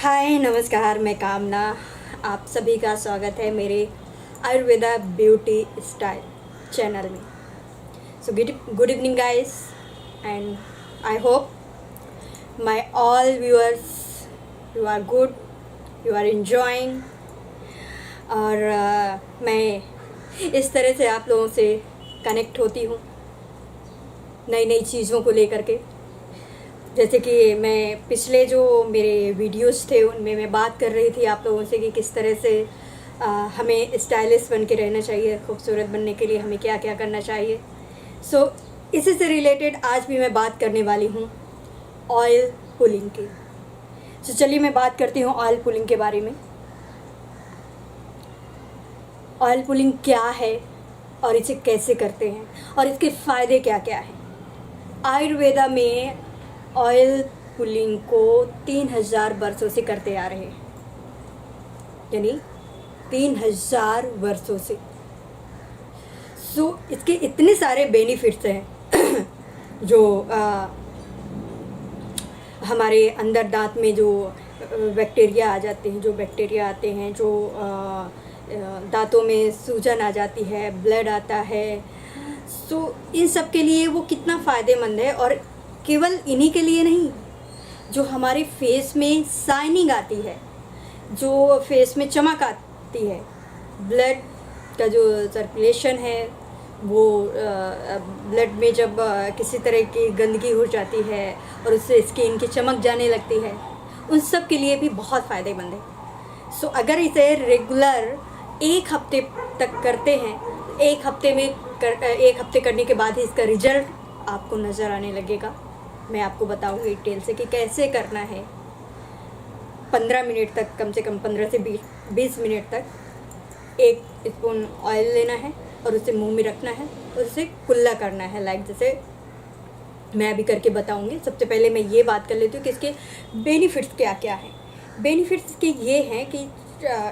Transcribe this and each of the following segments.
हाय नमस्कार, मैं कामना। आप सभी का स्वागत है मेरे आयुर्वेदा ब्यूटी स्टाइल चैनल में। So good evening guys, and I hope my all viewers you are good, you are enjoying. और मैं इस तरह से आप लोगों से कनेक्ट होती हूँ नई नई चीज़ों को लेकर के। जैसे कि मैं पिछले जो मेरे वीडियोस थे उनमें मैं बात कर रही थी आप लोगों से कि किस तरह से हमें स्टाइलिश बन के रहना चाहिए, खूबसूरत बनने के लिए हमें क्या क्या करना चाहिए। सो इसी से रिलेटेड आज भी मैं बात करने वाली हूँ ऑयल पुलिंग की। तो चलिए मैं बात करती हूँ ऑयल पुलिंग के बारे में। ऑयल पुलिंग क्या है और इसे कैसे करते हैं और इसके फ़ायदे क्या क्या हैं। आयुर्वेदा में ऑयल पुलिंग को 3000 वर्षों से करते आ रहे हैं, यानी 3000 वर्षों से। सो इसके इतने सारे बेनिफिट्स हैं जो हमारे अंदर दांत में जो बैक्टीरिया आ जाते हैं, जो बैक्टीरिया आते हैं, जो दांतों में सूजन आ जाती है, ब्लड आता है। सो इन सब के लिए वो कितना फ़ायदेमंद है। और केवल इन्हीं के लिए नहीं, जो हमारे फेस में शाइनिंग आती है, जो फेस में चमक आती है, ब्लड का जो सर्कुलेशन है वो ब्लड में जब किसी तरह की गंदगी हो जाती है और उससे स्किन की चमक जाने लगती है, उन सब के लिए भी बहुत फ़ायदेमंद है। सो अगर इसे रेगुलर 1 हफ्ते तक करते हैं, 1 हफ्ते करने के बाद ही इसका रिजल्ट आपको नज़र आने लगेगा। मैं आपको बताऊंगी डिटेल से कि कैसे करना है। 15 मिनट तक, कम से कम 15 से 20 मिनट तक 1 स्पून ऑयल लेना है और उसे मुंह में रखना है और उसे कुल्ला करना है, लाइक जैसे मैं अभी करके बताऊंगी। सबसे पहले मैं ये बात कर लेती हूँ कि इसके बेनिफिट्स क्या क्या हैं। बेनिफिट्स के ये हैं कि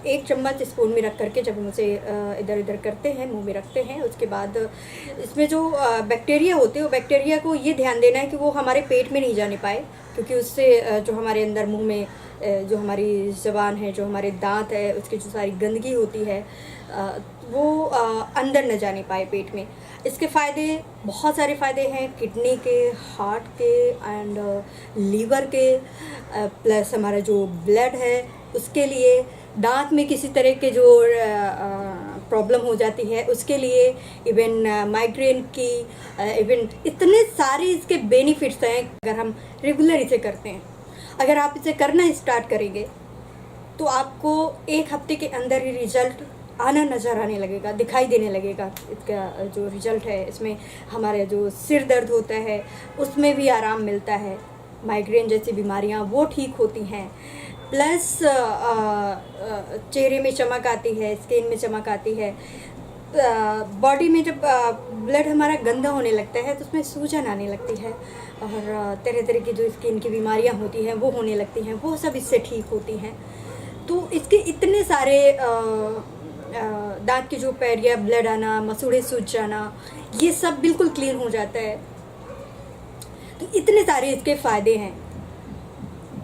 1 चम्मच स्पून में रख करके जब हम उसे इधर इधर करते हैं, मुंह में रखते हैं, उसके बाद इसमें जो बैक्टीरिया होते हैं, वो बैक्टीरिया को ये ध्यान देना है कि वो हमारे पेट में नहीं जाने पाए, क्योंकि उससे जो हमारे अंदर मुंह में जो हमारी ज़बान है, जो हमारे दांत है, उसकी जो सारी गंदगी होती है वो अंदर न जाने पाए पेट में। इसके फ़ायदे, बहुत सारे फ़ायदे हैं, किडनी के, हार्ट के एंड लीवर के, प्लस हमारा जो ब्लड है उसके लिए, दांत में किसी तरह के जो प्रॉब्लम हो जाती है उसके लिए, इवन माइग्रेन की, इवन इतने सारे इसके बेनिफिट्स हैं अगर हम रेगुलर इसे करते हैं। अगर आप इसे करना स्टार्ट करेंगे तो आपको 1 हफ्ते के अंदर ही रिजल्ट नज़र आने लगेगा, दिखाई देने लगेगा। इसका जो रिजल्ट है, इसमें हमारे जो सिर दर्द होता है उसमें भी आराम मिलता है, माइग्रेन जैसी बीमारियां वो ठीक होती हैं, प्लस चेहरे में चमक आती है, स्किन में चमक आती है। बॉडी में जब ब्लड हमारा गंदा होने लगता है तो उसमें सूजन आने लगती है और तरह तरह की जो स्किन की बीमारियां होती हैं वो होने लगती हैं, वो सब इससे ठीक होती हैं। तो इसके इतने सारे दांत की जो पैरिया, ब्लड आना, मसूड़े सूज जाना, ये सब बिल्कुल क्लीन हो जाता है। तो इतने सारे इसके फ़ायदे हैं।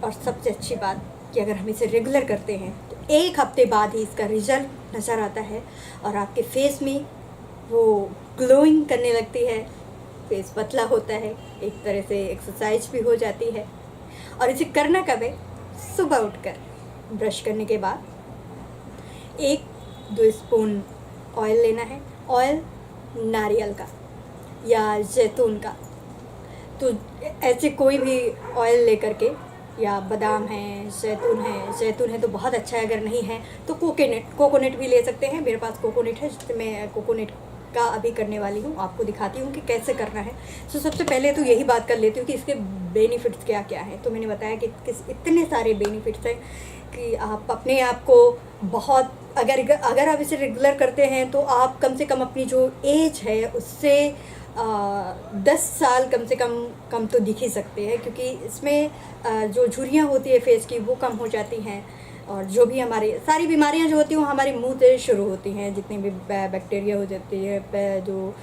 और सबसे अच्छी बात कि अगर हम इसे रेगुलर करते हैं तो 1 हफ्ते बाद ही इसका रिजल्ट नज़र आता है और आपके फेस में वो ग्लोइंग करने लगती है, फेस पतला होता है, एक तरह से एक्सरसाइज भी हो जाती है। और इसे करना कब है? सुबह उठकर ब्रश करने के बाद 1-2 स्पून ऑयल लेना है। ऑयल नारियल का या जैतून का, तो ऐसे कोई भी ऑयल लेकर के, या बादाम है, जैतून है तो बहुत अच्छा है, अगर नहीं है तो कोकोनट भी ले सकते हैं। मेरे पास कोकोनट है, जिससे मैं कोकोनट का अभी करने वाली हूँ, आपको दिखाती हूँ कि कैसे करना है। तो सबसे पहले तो यही बात कर लेती हूँ कि इसके बेनिफिट्स क्या क्या हैं। तो मैंने बताया कि इतने सारे बेनिफिट्स हैं कि आप अपने आप को बहुत, अगर आप इसे रेगुलर करते हैं तो आप कम से कम अपनी जो एज है उससे 10 साल कम से कम तो दिख ही सकते हैं, क्योंकि इसमें जो झुर्रियाँ होती है फेस की वो कम हो जाती हैं, और जो भी हमारी सारी बीमारियां जो होती हैं वो हमारे मुंह से शुरू होती हैं। जितनी भी बैक्टीरिया हो जाती है, जो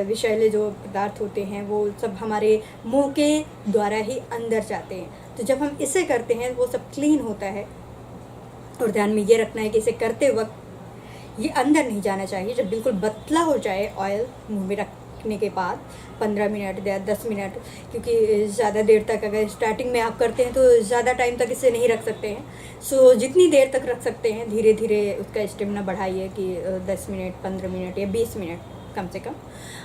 विषैले जो पदार्थ होते हैं वो सब हमारे मुंह के द्वारा ही अंदर जाते हैं। तो जब हम इसे करते हैं वो सब क्लीन होता है। और ध्यान में ये रखना है कि इसे करते वक्त ये अंदर नहीं जाना चाहिए। जब बिल्कुल पतला हो जाए ऑयल मुंह में रखने के बाद 15 मिनट या 10 मिनट, क्योंकि ज़्यादा देर तक अगर स्टार्टिंग में आप करते हैं तो ज़्यादा टाइम तक इसे नहीं रख सकते हैं। सो जितनी देर तक रख सकते हैं धीरे धीरे उसका स्टेमिना बढ़ाइए कि 10 मिनट, 15 मिनट या 20 मिनट कम से कम।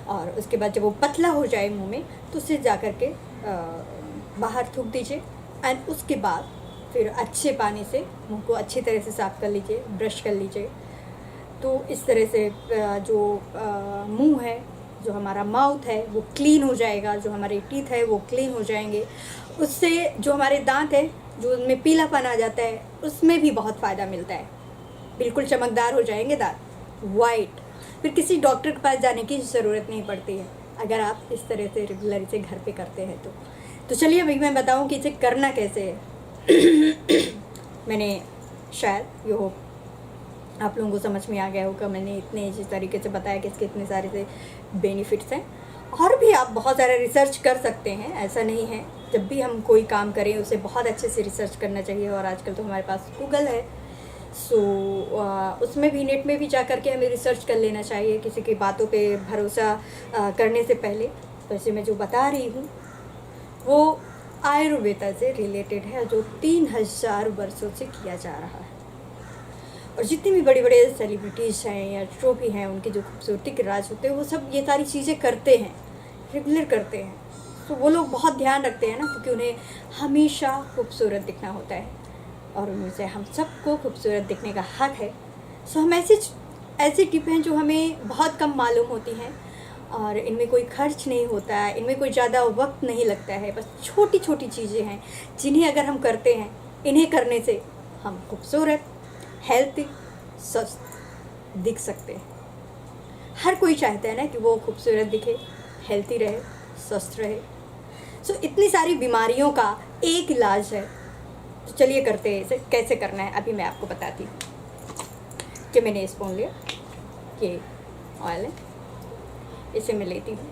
और उसके बाद जब वो पतला हो जाए मुंह में तो उसे जा कर के बाहर थूक दीजिए। एंड उसके बाद फिर अच्छे पानी से मुंह को अच्छी तरह से साफ़ कर लीजिए, ब्रश कर लीजिए। तो इस तरह से जो मुंह है, जो हमारा माउथ है वो क्लीन हो जाएगा, जो हमारे टीथ है वो क्लीन हो जाएंगे। उससे जो हमारे दांत है, जो उनमें पीलापन आ जाता है, उसमें भी बहुत फ़ायदा मिलता है। बिल्कुल चमकदार हो जाएंगे दांत, वाइट। फिर किसी डॉक्टर के पास जाने की ज़रूरत नहीं पड़ती है अगर आप इस तरह से रेगुलर इसे घर पे करते हैं तो चलिए अभी मैं बताऊं कि इसे करना कैसे है। मैंने शायद ये हो आप लोगों को समझ में आ गया होगा। मैंने इतने इस तरीके से बताया कि इसके इतने सारे से बेनिफिट्स हैं। और भी आप बहुत सारा रिसर्च कर सकते हैं, ऐसा नहीं है। जब भी हम कोई काम करें उसे बहुत अच्छे से रिसर्च करना चाहिए। और आजकल तो हमारे पास गूगल है, सो उसमें भी, नेट में भी जा कर के हमें रिसर्च कर लेना चाहिए किसी की बातों पे भरोसा करने से पहले। वैसे मैं जो बता रही हूँ वो आयुर्वेदा से रिलेटेड है, जो 3000 वर्षों से किया जा रहा है। और जितने भी बड़े बड़े सेलिब्रिटीज़ हैं या जो भी हैं, उनके जो खूबसूरती के राज होते हैं वो सब ये सारी चीज़ें करते हैं, रेगुलर करते हैं। तो वो लोग बहुत ध्यान रखते हैं ना, क्योंकि उन्हें हमेशा खूबसूरत दिखना होता है और उनमें से हम सबको खूबसूरत दिखने का हक है। सो हम ऐसी टिप हैं जो हमें बहुत कम मालूम होती हैं और इनमें कोई खर्च नहीं होता है, इनमें कोई ज़्यादा वक्त नहीं लगता है। बस छोटी छोटी चीज़ें हैं जिन्हें अगर हम करते हैं, इन्हें करने से हम खूबसूरत, हेल्थी, स्वस्थ दिख सकते हैं। हर कोई चाहता है ना कि वो खूबसूरत दिखे, हेल्थी रहे, स्वस्थ रहे। सो इतनी सारी बीमारियों का एक इलाज है। तो चलिए करते हैं इसे। कैसे करना है अभी मैं आपको बताती हूँ। कि मैंने स्पून लिया, ये ऑयल है, इसे मैं लेती हूँ।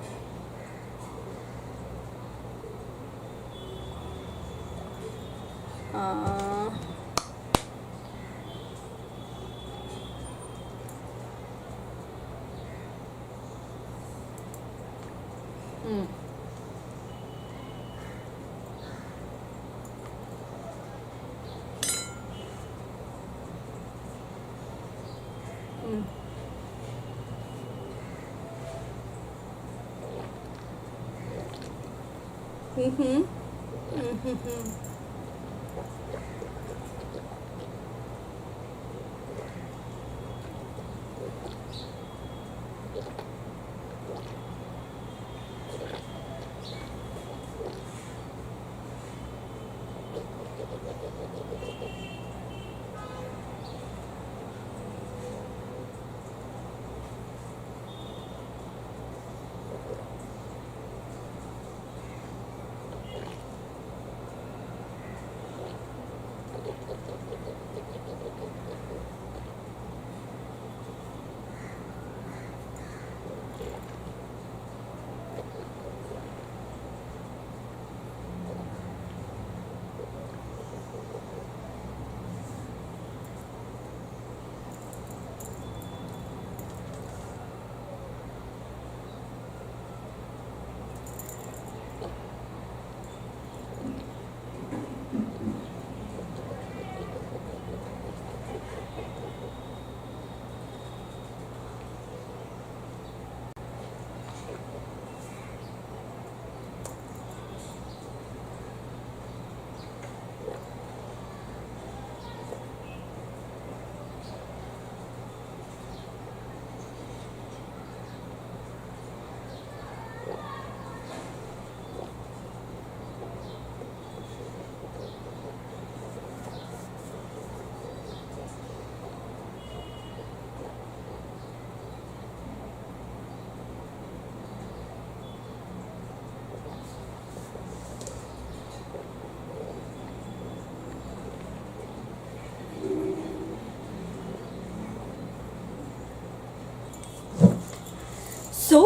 सो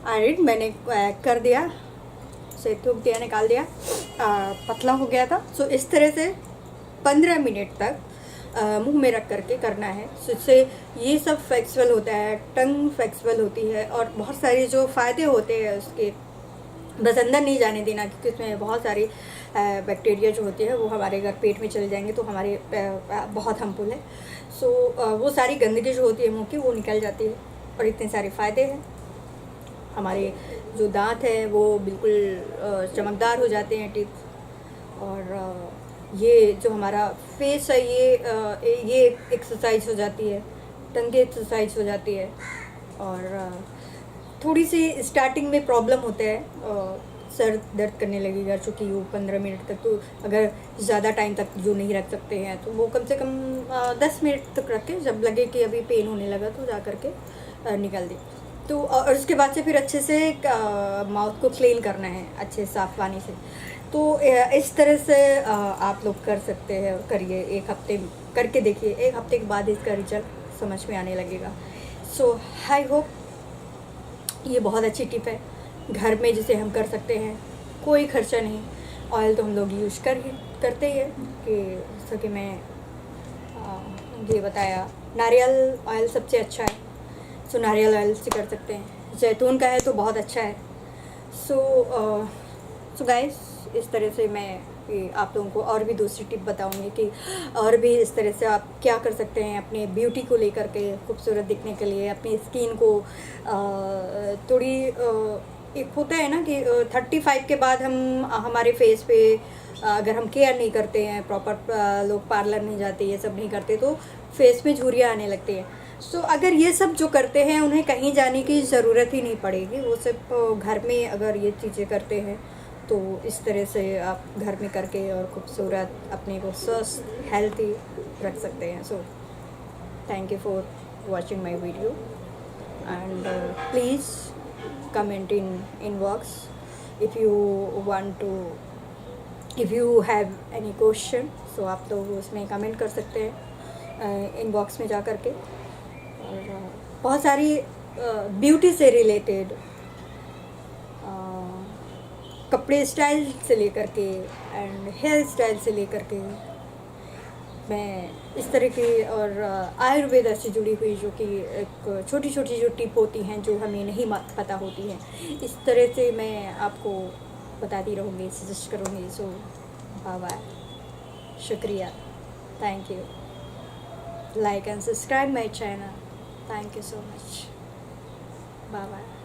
आयरन मैंने कर दिया, से थूक दिया, निकाल दिया, पतला हो गया था। सो इस तरह से 15 मिनट तक मुंह में रख करके करना है। सो इससे ये सब फ्लेक्सिबल होता है, टंग फ्लेक्सिबल होती है और बहुत सारे जो फ़ायदे होते हैं उसके बस अंदर नहीं जाने देना, क्योंकि उसमें बहुत सारी बैक्टीरिया जो होती है वो हमारे अगर पेट में चले जाएंगे तो हमारे बहुत हार्मफुल है। सो वो सारी गंदगी जो होती है मुंह की वो निकल जाती है और इतने सारे फ़ायदे हैं। हमारे जो दांत हैं वो बिल्कुल चमकदार हो जाते हैं, टीथ। और ये जो हमारा फेस है ये एक्सरसाइज हो जाती है, टंग की एक्सरसाइज हो जाती है। और थोड़ी सी स्टार्टिंग में प्रॉब्लम होता है, सर दर्द करने लगेगा, चूँकि वो 15 मिनट तक, तो अगर ज़्यादा टाइम तक जो नहीं रख सकते हैं तो वो कम से कम 10 मिनट तक रखें, जब लगे कि अभी पेन होने लगा तो जा करके निकाल दें। तो और उसके बाद से फिर अच्छे से माउथ को क्लीन करना है अच्छे साफ़ पानी से। तो इस तरह से आप लोग कर सकते हैं और करिए, 1 हफ्ते करके देखिए, 1 हफ्ते के बाद इसका रिजल्ट समझ में आने लगेगा। सो आई होप ये बहुत अच्छी टिप है, घर में जिसे हम कर सकते हैं, कोई खर्चा नहीं। ऑयल तो हम लोग यूज करते ही है, कि जैसा कि मैं ये बताया, नारियल ऑयल सबसे अच्छा है। सो नारियल ऑयल से कर सकते हैं, जैतून का है तो बहुत अच्छा है। सो गाइस, इस तरह से मैं आप लोगों को और भी दूसरी टिप बताऊंगी कि और भी इस तरह से आप क्या कर सकते हैं अपने ब्यूटी को लेकर के, खूबसूरत दिखने के लिए, अपनी स्किन को थोड़ी एक होता है ना कि 35 के बाद हमारे फेस पे अगर हम केयर नहीं करते हैं प्रॉपर, लोग पार्लर नहीं जाते, ये सब नहीं करते, तो फेस में झुर्रियाँ आने लगती हैं। सो अगर ये सब जो करते हैं उन्हें कहीं जाने की ज़रूरत ही नहीं पड़ेगी, वो सिर्फ घर में अगर ये चीज़ें करते हैं तो इस तरह से आप घर में करके और खूबसूरत अपने को स्वस्थ हेल्थी रख सकते हैं। So thank you for watching my video and please comment in box if you have any question. So आप लोग उसमें कमेंट कर सकते हैं इनबॉक्स में जा कर के। और बहुत सारी ब्यूटी से रिलेटेड, कपड़े स्टाइल से लेकर के एंड हेयर स्टाइल से लेकर के, मैं इस तरह की और आयुर्वेदा से जुड़ी हुई जो कि एक छोटी छोटी जो टिप होती हैं जो हमें नहीं पता होती हैं, इस तरह से मैं आपको बताती रहूँगी, सजेस्ट करूँगी। सो बाय बाय, शुक्रिया, thank you, like and subscribe my channel, thank you so much, bye bye.